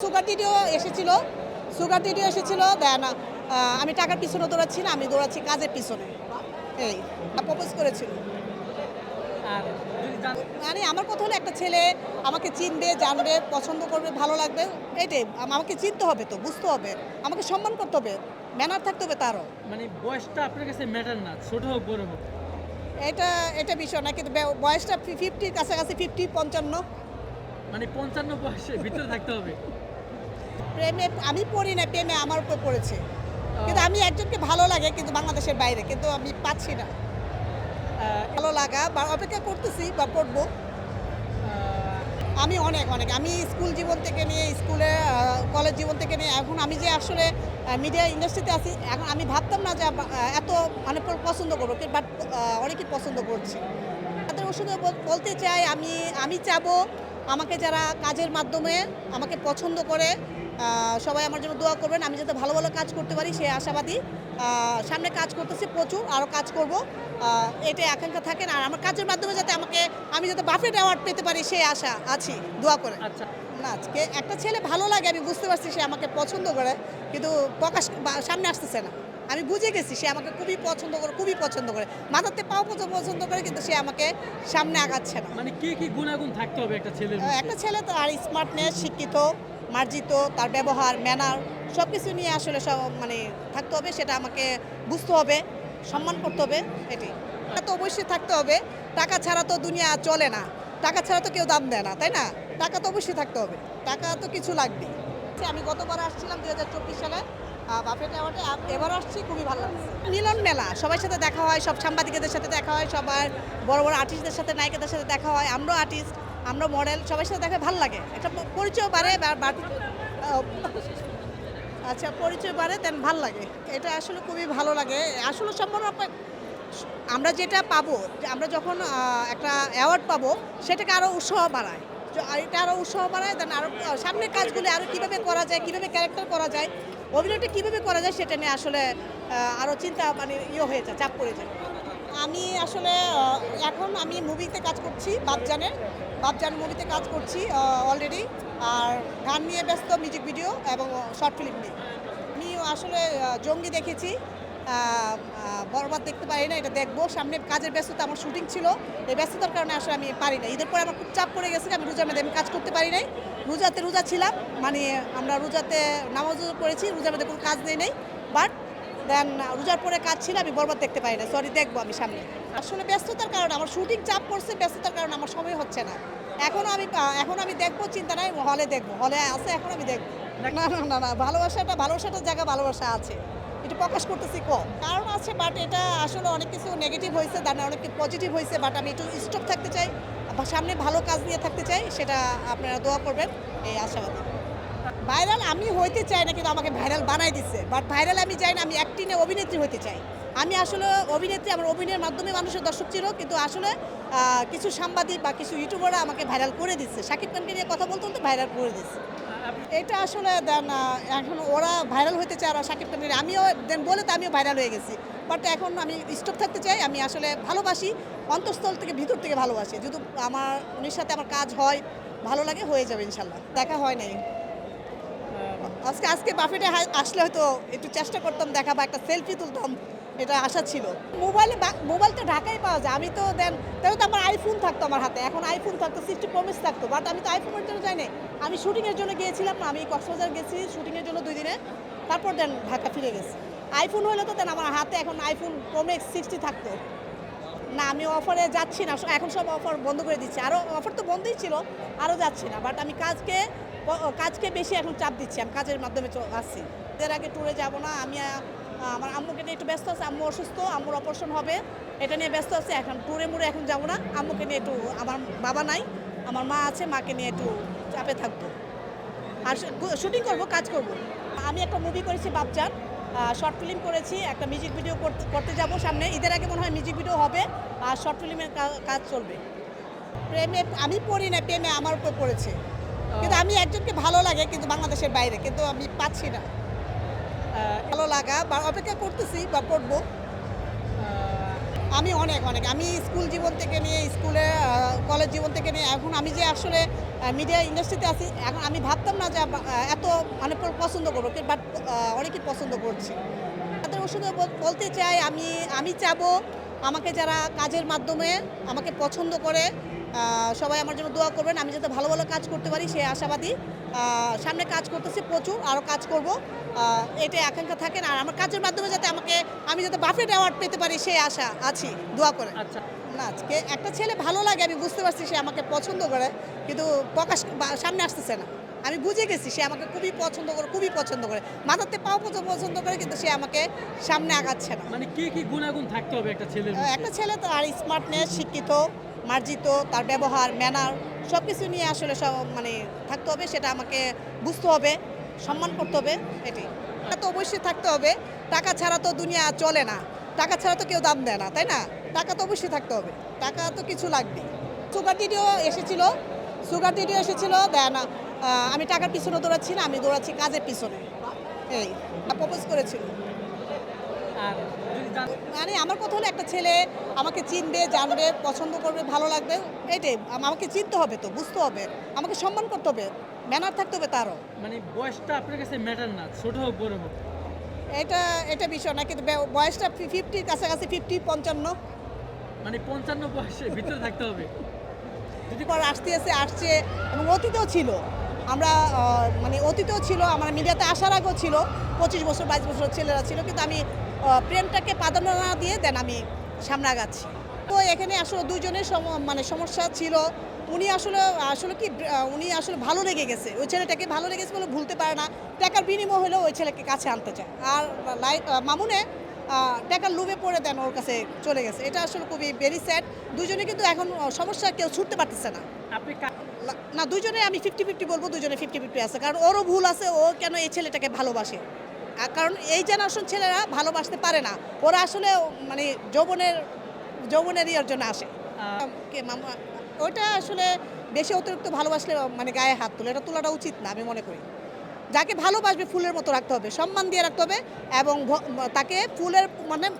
Sugar দিদিও এসেছিল দেন আমি টাকার পিছনে দৌড়াচ্ছি না, আমি দৌড়াচ্ছি কাজের পিছনে। এই প্রপোজ করেছিল। আর যদি মানে আমার কথা হলো একটা ছেলে আমাকে চিনবে, জানবে, পছন্দ করবে, ভালো লাগবে, এটাই আমাকে চিনতে হবে, তো বুঝতে হবে, আমাকে সম্মান করতে হবে, ম্যানার থাকতে হবে তারও। মানে বয়সটা আপনার কাছে ম্যাটার না, ছোট হোক বড় হোক। এটা এটা বিষয় না, কিন্তু বয়সটা 50 কাছাকাছি, 50-55। মানে 55 বয়সের ভিতরে থাকতে হবে। প্রেমে আমি পড়ি না, প্রেমে আমার উপর পড়েছে। কিন্তু আমি একজনকে ভালো লাগে, কিন্তু বাংলাদেশের বাইরে, কিন্তু আমি পাচ্ছি না। ভালো লাগা বা অপেক্ষা করতেছি বা পড়বো। আমি অনেক অনেক আমি স্কুল জীবন থেকে নিয়ে কলেজ জীবন থেকে নিয়ে এখন আমি যে আসলে মিডিয়া ইন্ডাস্ট্রিতে আছি, এখন আমি ভাবতাম না যে এত মানে পছন্দ করবো, বাট অনেকেই পছন্দ করছি। তাদের ওষুধে বলতে চাই, আমি চাবো আমাকে যারা কাজের মাধ্যমে আমাকে পছন্দ করে সবাই আমার জন্য দোয়া করবেন, আমি যাতে ভালো ভালো কাজ করতে পারি সেই আশাবাদী। সামনে কাজ করতেছি প্রচুর, আরও কাজ করব, এটাই আকাঙ্ক্ষা থাকেন। আর আমার কাজের মাধ্যমে যাতে আমি যাতে বাফেট অ্যাওয়ার্ড পেতে পারি সেই আশা আছি, দোয়া করে। আচ্ছা, না, আজকে একটা ছেলে ভালো লাগে, আমি বুঝতে পারছি সে আমাকে পছন্দ করে, কিন্তু সামনে আসতেছে না। আমি বুঝে গেছি সে আমাকে খুবই পছন্দ করে, মাথাতে পাও পছন্দ করে, কিন্তু সে আমাকে সামনে আগাচ্ছে না। মানে কি গুণাগুণ থাকতে হবে একটা ছেলের মধ্যে? একটা ছেলে তো আর স্মার্টনেস, শিক্ষিত, মার্জিত, তার ব্যবহার, ম্যানার সব কিছু নিয়ে আসলে সব মানে থাকতে হবে, সেটা আমাকে বুঝতে হবে, সম্মান করতে হবে, এটি এটা তো অবশ্যই থাকতে হবে। টাকা ছাড়া তো দুনিয়া চলে না, টাকা ছাড়া তো কেউ দাম দেয় না, তাই না? টাকা তো অবশ্যই থাকতে হবে, টাকা তো কিছু লাগবে। আমি গতবার আসছিলাম 2024 সালে বাফেট অ্যাওয়ার্ডে, এবার আসছি, খুবই ভালো লাগছে। মিলন মেলা, সবার সাথে দেখা হয়, সব সাংবাদিকদের সাথে দেখা হয়, সবার বড় বড় আর্টিস্টদের সাথে, নায়িকাদের সাথে দেখা হয়, আমরাও আর্টিস্ট, আমরা মডেল, সবার সাথে দেখা ভালো লাগে, একটা পরিচয় বাড়ে, আচ্ছা পরিচয় বাড়ে, দেন ভালো লাগে। এটা আসলে খুবই ভালো লাগে আসলে সম্মান আমরা যেটা পাবো, আমরা যখন একটা অ্যাওয়ার্ড পাবো, সেটাকে আরও উৎসাহ বাড়ায়, এটা আরও উৎসাহ বাড়ায়, দেন আরও সামনের কাজগুলি আরও কীভাবে করা যায়, কীভাবে ক্যারেক্টার করা যায়, অভিনয়টা কীভাবে করা যায়, সেটা নিয়ে আসলে আরও চিন্তা মানে হয়ে যায়, চাপ পড়ে যায়। আমি আসলে এখন আমি মুভিতে কাজ করছি, বাপজান মুভিতে কাজ করছি অলরেডি। আর গান নিয়ে ব্যস্ত, মিউজিক ভিডিও এবং শর্ট ফিল্ম নিয়ে। আমি আসলে জঙ্গি দেখেছি, বরবাদ দেখতে পারি না, এটা দেখবো সামনে। কাজের ব্যস্ততা, আমার শুটিং ছিল, এই ব্যস্ততার কারণে আসলে আমি পারি না। ঈদের পরে আমার খুব চাপ পড়ে গেছে, আমি রোজার মধ্যে আমি কাজ করতে পারি নাই। রোজা ছিলাম, মানে আমরা রোজাতে নামাজও করেছি, রোজার মধ্যে কোনো কাজ নেই, বাট দেন রোজার পরে কাজ ছিল, আমি বরবাদ দেখতে পারি না, সরি, দেখবো আমি সামনে। আসলে ব্যস্ততার কারণে আমার শুটিং চাপ পড়ছে, ব্যস্ততার কারণে আমার সময় হচ্ছে না। এখন আমি দেখবো, চিন্তা নাই, হলে দেখবো, হলে আছে, এখন আমি দেখবো। না, ভালোবাসাটার জায়গা ভালোবাসা আছে, এটা প্রকাশ করতেছি কম, কারণ আছে, বাট এটা আসলে অনেক কিছু নেগেটিভ হয়েছে, তার অনেক কিছু পজিটিভ হয়েছে, বাট আমি একটু স্টপ থাকতে চাই, সামনে ভালো কাজ নিয়ে থাকতে চাই, সেটা আপনারা দোয়া করবেন, এই আশাবাদী। ভাইরাল আমি হইতে চাই না, কিন্তু আমাকে ভাইরাল বানাই দিচ্ছে, বাট ভাইরাল আমি চাই না, আমি অ্যাক্টিংয়ে অভিনেত্রী হতে চাই। আমি আসলে অভিনেত্রী, আমার অভিনয়ের মাধ্যমে মানুষের দর্শক ছিল, কিন্তু আসলে কিছু সাংবাদিক বা কিছু ইউটিউবাররা আমাকে ভাইরাল করে দিচ্ছে, শাকিব খানকে নিয়ে কথা বলতে বলতে ভাইরাল করে দিচ্ছে। এটা আসলে দেন এখন ওরা ভাইরাল হতে চায়, আর শাকিব খানকে আমিও দেন বলে তো আমিও ভাইরাল হয়ে গেছি, বাট এখন আমি স্টপ থাকতে চাই। আমি আসলে ভালোবাসি, অন্তঃস্থল থেকে, ভিতর থেকে ভালোবাসি। যদি উনির সাথে আমার কাজ হয়, ভালো লাগে, হয়ে যাবে ইনশাল্লাহ। দেখা হয় নাই, আজকে বাফেটে আসলে হয়তো একটু চেষ্টা করতাম দেখা, বা একটা সেলফি তুলতাম, এটা আশা ছিল। মোবাইল তো ঢাকায় পাওয়া যায়, আমি তো দেন তাহলে তো আমার আইফোন থাকতো আমার হাতে, এখন আইফোন থাকতো, 60 Pro Max থাকতো, বাট আমি তো আইফোনের জন্য যাই নাই, আমি শুটিংয়ের জন্য গিয়েছিলাম না, আমি কক্সবাজার গেছি শুটিংয়ের জন্য 2 দিনে, তারপর দেন ঢাকা ফিরে গেছি। আইফোন হলে তো দেন আমার হাতে এখন আইফোন Pro Max 60 থাকতো না। আমি অফারে যাচ্ছি না, এখন সব অফার বন্ধ করে দিচ্ছি, আরও অফার তো বন্ধই ছিল, আরও যাচ্ছি না, বাট আমি কাজকে বেশি এখন চাপ দিচ্ছি, আমি কাজের মাধ্যমে আসছি। এর আগে ট্যুরে যাব না, আমি আমার আম্মুকে নিয়ে একটু ব্যস্ত আছি, আম্মু অসুস্থ, আম্মুর অপারেশন হবে, এটা নিয়ে ব্যস্ত আছি। এখন ট্যুরে এখন যাবো না, আম্মুকে নিয়ে একটু, আমার বাবা নাই, আমার মা আছে, মাকে নিয়ে একটু চাপে থাকবো, আর শুটিং করব, কাজ করব। আমি একটা মুভি করেছি বাপজান, শর্ট ফিল্ম করেছি, একটা মিউজিক ভিডিও করতে যাব সামনে, ঈদের আগে মনে হয় মিউজিক ভিডিও হবে, আর শর্ট ফিল্মের কাজ চলবে। প্রেমে আমি পড়ি না, প্রেমে আমার উপর পড়েছে, কিন্তু আমি একজনকে ভালো লাগে, কিন্তু বাংলাদেশের বাইরে, কিন্তু আমি পাচ্ছি না। ভালো লাগা বা অপেক্ষা করতেছি বা পড়বো। আমি অনেক অনেক আমি স্কুল জীবন থেকে নিয়ে স্কুলে কলেজ জীবন থেকে নিয়ে এখন আমি যে আসলে মিডিয়া ইন্ডাস্ট্রিতে আছি এখন আমি ভাবতাম না যে এত মানে পছন্দ করবো বাট অনেকেই পছন্দ করছি তাদের ওষুধে বলতে চাই আমি চাবো আমাকে যারা কাজের মাধ্যমে আমাকে পছন্দ করে সবাই আমার জন্য দোয়া করবেন আমি যাতে ভালো ভালো কাজ করতে পারি সে আশাবাদী সামনে কাজ করতেছি প্রচুর আরও কাজ করব এটাই আকাঙ্ক্ষা থাকেন আর আমার কাজের মাধ্যমে যাতে আমি যাতে বাফেট অ্যাওয়ার্ড পেতে পারি সেই আশা আছি দোয়া করে আচ্ছা না আজকে একটা ছেলে ভালো লাগে আমি বুঝতে পারছি সে আমাকে পছন্দ করে কিন্তু প্রকাশ সামনে আসতেছে না আমি বুঝে গেছি সে আমাকে খুবই পছন্দ করে মাথাতে পাও পছন্দ করে কিন্তু সে আমাকে সামনে আগাচ্ছে না মানে কি গুণাগুণ থাকতে হবে একটা ছেলের মধ্যে? একটা ছেলে তো আর স্মার্টনেস শিক্ষিত মার্জিত তার ব্যবহার ম্যানার সব কিছু নিয়ে আসলে সব মানে থাকতে হবে সেটা আমাকে বুঝতে হবে সম্মান করতে হবে এটি এটা তো অবশ্যই থাকতে হবে টাকা ছাড়া তো দুনিয়া চলে না টাকা ছাড়া তো কেউ দাম দেয় না তাই না টাকা তো অবশ্যই থাকতে হবে টাকা তো কিছু লাগবে সুগার ডিডিও এসেছিল দেয় না আমি টাকার পিছনে দৌড়াচ্ছি না আমি দৌড়াচ্ছি কাজের পিছনে এই প্রপোজ করেছিল আর যদি মানে আমার কথা হলো একটা ছেলে আমাকে চিনবে জানবে পছন্দ করবে ভালো লাগবে এটাই আমাকে চিনতে হবে তো বুঝতে হবে আমাকে সম্মান করতে হবে ম্যানার থাকতে হবে তারও মানে বয়সটা আপনার কাছে ম্যাটার না ছোট হোক বড় হোক এটা বিষয় না কিন্তু বয়সটা 50 কাছাকাছি 50-55 মানে 55 বয়সের ভিতরে থাকতে হবে যদি পর আসছে এবং অতীতেও ছিল আমরা মানে অতীতেও ছিল আমার মিডিয়াতে আসার আগেও ছিল 25 বছর 22 বছর ছেলেরা ছিল কিন্তু আমি প্রেমটাকে প্রাধান্য না দিয়ে দেন আমি সামনে আগাচ্ছি তো এখানে আসলে দুজনের মানে সমস্যা ছিল উনি আসলে কি উনি আসলে ভালো লেগে গেছে ওই ছেলেটাকে ভালো লেগেছে বলে ভুলতে পারে না টাকার বিনিময় হলেও ওই ছেলেকে কাছে আনতে চায় আর মামুনে টাকার লোভে পড়ে দেন ওর কাছে চলে গেছে এটা আসলে খুবই ভেরি স্যাড দুজনে কিন্তু এখন সমস্যা কেউ ছুটতে পারতেছে না আপনি না দুজনে আমি 50-50 বলবো দুজনে 50-50 আছে কারণ ওরও ভুল আছে ও কেন এই ছেলেটাকে ভালোবাসে কারণ এই জেনারেশন ছেলেরা ভালোবাসতে পারে না ওরা আসলে মানে যৌবনের ইয়ের জন্য আসে মামা ওটা আসলে বেশি অতিরিক্ত ভালোবাসলে মানে গায়ে হাত তোলে এটা তোলাটা উচিত না আমি মনে করি যাকে ভালোবাসবে ফুলের মতো রাখতে হবে সম্মান দিয়ে রাখতে হবে এবং তাকে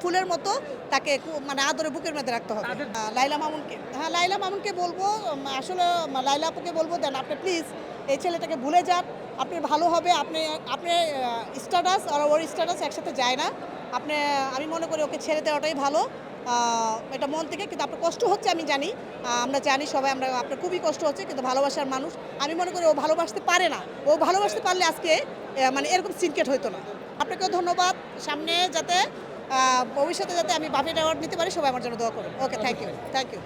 ফুলের মতো তাকে মানে আদরে বুকের মধ্যে রাখতে হবে লাইলা মামুনকে বলবো আসলে লাইলা আপুকে বলবো দেন আপনি প্লিজ এই ছেলেটাকে ভুলে যান আপনি ভালো হবে আপনি স্ট্যাটাস আর ওর স্ট্যাটাস একসাথে যায় না আমি মনে করি ওকে ছেড়ে দেওয়াটাই ভালো এটা মন থেকে কিন্তু আপনার কষ্ট হচ্ছে আমি জানি আমরা জানি সবাই আপনার খুবই কষ্ট হচ্ছে কিন্তু ভালোবাসার মানুষ আমি মনে করি ও ভালোবাসতে পারে না ও ভালোবাসতে পারলে আজকে মানে এরকম সিনকেট হইতো না আপনাকেও ধন্যবাদ সামনে যাতে ভবিষ্যতে যাতে আমি বাফেট অ্যাওয়ার্ড নিতে পারি সবাই আমার জন্য দোয়া করুন ওকে থ্যাংক ইউ